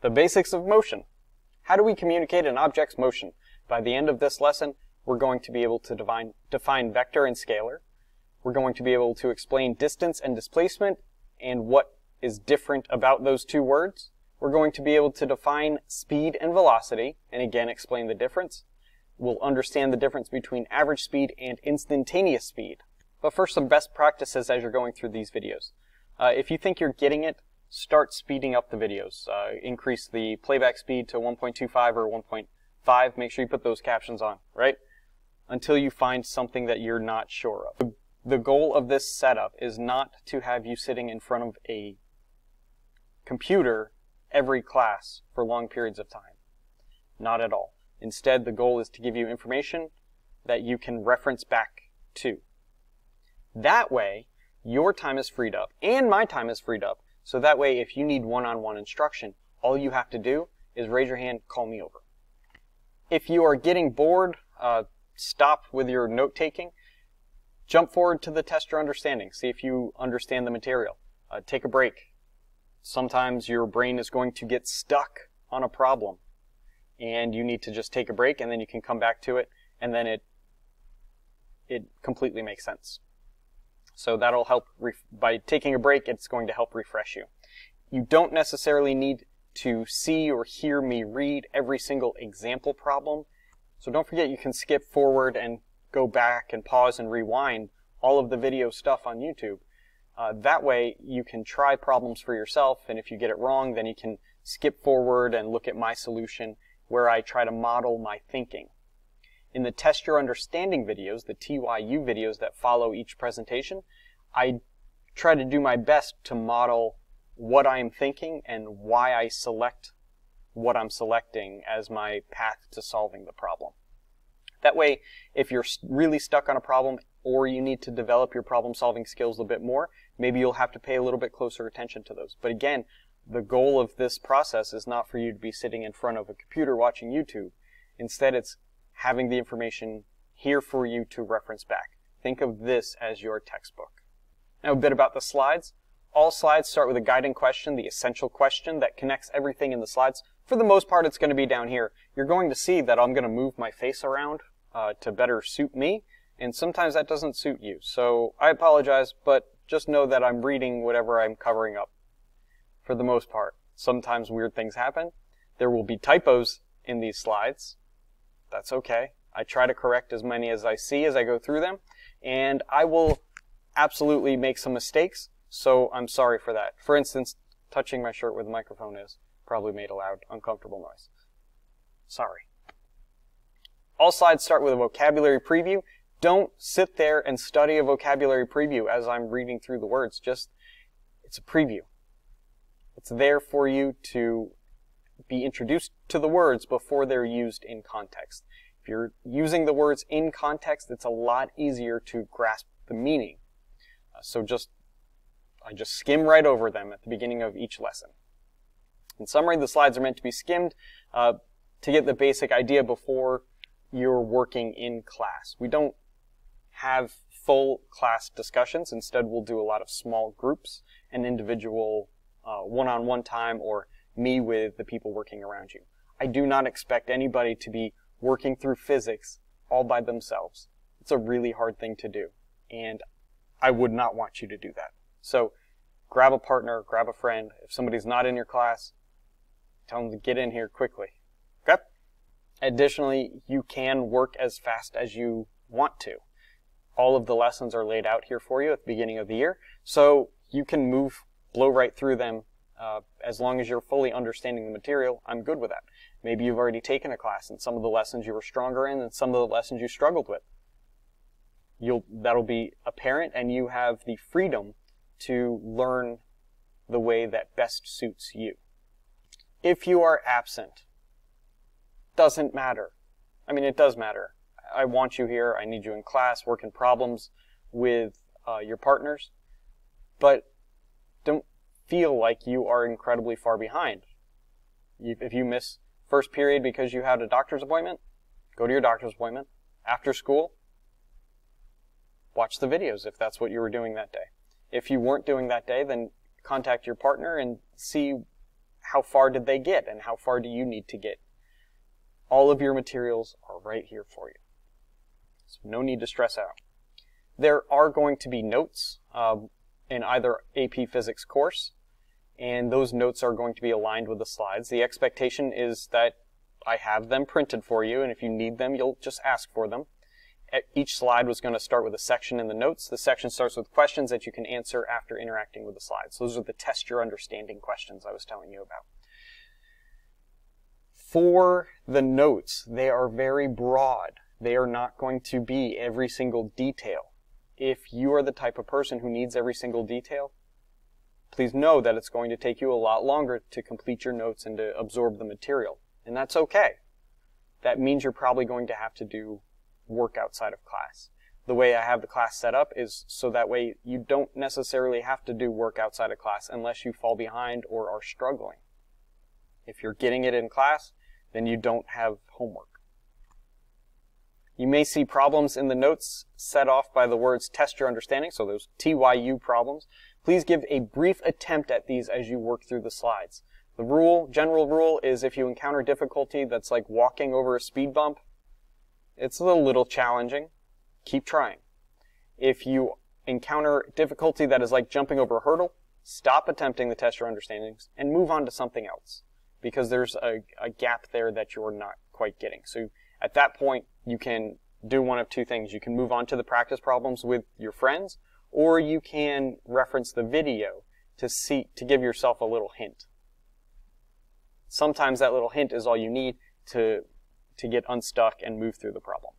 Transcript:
The basics of motion. How do we communicate an object's motion? By the end of this lesson, we're going to be able to define vector and scalar. We're going to be able to explain distance and displacement and what is different about those two words. We're going to be able to define speed and velocity, and again explain the difference. We'll understand the difference between average speed and instantaneous speed. But first, some best practices as you're going through these videos. If you think you're getting it, start speeding up the videos. Increase the playback speed to 1.25 or 1.5. Make sure you put those captions on, right? Until you find something that you're not sure of. The goal of this setup is not to have you sitting in front of a computer every class for long periods of time. Not at all. Instead, the goal is to give you information that you can reference back to. That way, your time is freed up and my time is freed up. So that way, if you need one-on-one instruction, all you have to do is raise your hand, call me over. If you are getting bored, stop with your note-taking. Jump forward to the test your understanding. See if you understand the material. Take a break. Sometimes your brain is going to get stuck on a problem, and you need to just take a break, and then you can come back to it, and then it completely makes sense. So that'll help. By taking a break, it's going to help refresh you. You don't necessarily need to see or hear me read every single example problem. So don't forget you can skip forward and go back and pause and rewind all of the video stuff on YouTube. That way you can try problems for yourself, and if you get it wrong, then you can skip forward and look at my solution where I try to model my thinking. In the Test Your Understanding videos, the TYU videos that follow each presentation, I try to do my best to model what I'm thinking and why I select what I'm selecting as my path to solving the problem. That way, if you're really stuck on a problem or you need to develop your problem-solving skills a bit more, maybe you'll have to pay a little bit closer attention to those. But again, the goal of this process is not for you to be sitting in front of a computer watching YouTube. Instead, it's having the information here for you to reference back. Think of this as your textbook. Now, a bit about the slides. All slides start with a guiding question, the essential question that connects everything in the slides. For the most part, it's going to be down here. You're going to see that I'm going to move my face around to better suit me, and sometimes that doesn't suit you. So I apologize, but just know that I'm reading whatever I'm covering up for the most part. Sometimes weird things happen. There will be typos in these slides. That's okay. I try to correct as many as I see as I go through them, and I will absolutely make some mistakes, so I'm sorry for that. For instance, touching my shirt with a microphone is probably made a loud, uncomfortable noise. Sorry. All slides start with a vocabulary preview. Don't sit there and study a vocabulary preview as I'm reading through the words. It's a preview. It's there for you to be introduced to the words before they're used in context. If you're using the words in context, it's a lot easier to grasp the meaning. I just skim right over them at the beginning of each lesson. In summary, the slides are meant to be skimmed to get the basic idea before you're working in class. We don't have full class discussions. Instead, we'll do a lot of small groups and individual one-on-one time, or me with the people working around you. I do not expect anybody to be working through physics all by themselves. It's a really hard thing to do, and I would not want you to do that. So grab a partner, grab a friend. If somebody's not in your class, tell them to get in here quickly. Okay? Additionally, you can work as fast as you want to. All of the lessons are laid out here for you at the beginning of the year, so you can blow right through them as long as you're fully understanding the material. I'm good with that. Maybe you've already taken a class and some of the lessons you were stronger in and some of the lessons you struggled with. That'll be apparent, and you have the freedom to learn the way that best suits you. If you are absent, doesn't matter. I mean, it does matter. I want you here. I need you in class, working problems with your partners. But don't feel like you are incredibly far behind. If you miss first period because you had a doctor's appointment, go to your doctor's appointment. After school, watch the videos if that's what you were doing that day. If you weren't doing that day, then contact your partner and see how far did they get and how far do you need to get. All of your materials are right here for you. So no need to stress out. There are going to be notes in either AP Physics course, and those notes are going to be aligned with the slides. The expectation is that I have them printed for you, and if you need them, you'll just ask for them. Each slide was going to start with a section in the notes. The section starts with questions that you can answer after interacting with the slides. Those are the test your understanding questions I was telling you about. For the notes, they are very broad. They are not going to be every single detail. If you are the type of person who needs every single detail, please know that it's going to take you a lot longer to complete your notes and to absorb the material. And that's okay. That means you're probably going to have to do work outside of class. The way I have the class set up is so that way you don't necessarily have to do work outside of class unless you fall behind or are struggling. If you're getting it in class, then you don't have homework. You may see problems in the notes set off by the words test your understanding, so those TYU problems. Please give a brief attempt at these as you work through the slides. The general rule is if you encounter difficulty that's like walking over a speed bump, it's a little challenging. Keep trying. If you encounter difficulty that is like jumping over a hurdle, stop attempting the test your understandings and move on to something else, because there's a gap there that you're not quite getting. So at that point, you can do one of two things. You can move on to the practice problems with your friends, or you can reference the video to give yourself a little hint. Sometimes that little hint is all you need to get unstuck and move through the problem.